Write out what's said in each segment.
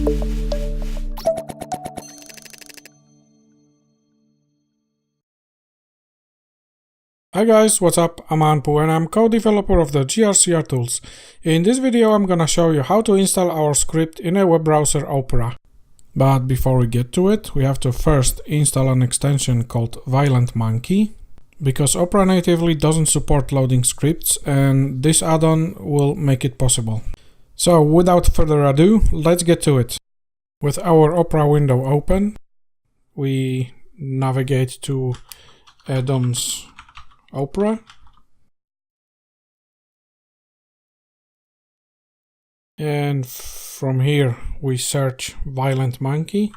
Hi guys, what's up? I'm Anpu and I'm co-developer of the GRCRTools. In this video I'm gonna show you how to install our script in a web browser Opera. But before we get to it, we have to first install an extension called Violent Monkey, because Opera natively doesn't support loading scripts and this add-on will make it possible. So without further ado, let's get to it. With our Opera window open, we navigate to Add-ons Opera, and from here we search Violent Monkey.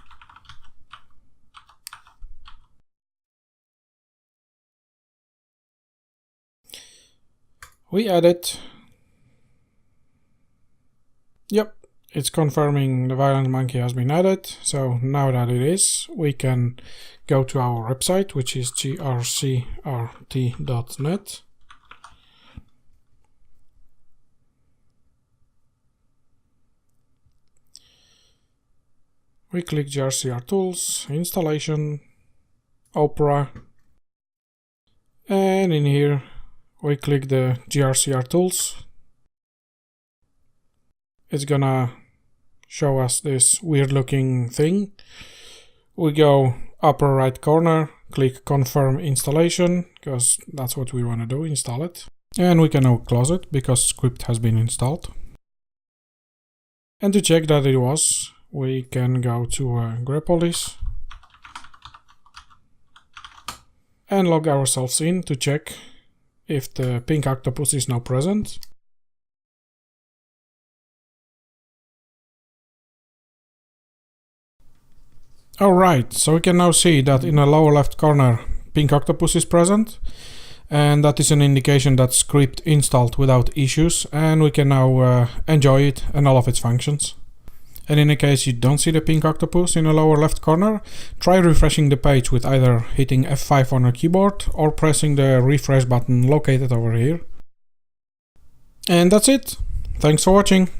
We add it. Yep, it's confirming the Violent Monkey has been added. So now that it is, we can go to our website, which is grcrt.net. We click GRCRTools, installation, Opera, and in here we click the GRCRTools. It's gonna show us this weird looking thing. We go upper right corner, click confirm installation, because that's what we want to do, install it. And we can now close it because script has been installed. And to check that it was, we can go to grep and log ourselves in to check if the pink octopus is now present. Alright, so we can now see that in the lower left corner pink octopus is present, and that is an indication that script installed without issues, and we can now enjoy it and all of its functions. And in the case you don't see the pink octopus in the lower left corner, try refreshing the page with either hitting F5 on your keyboard or pressing the refresh button located over here. And that's it. Thanks for watching.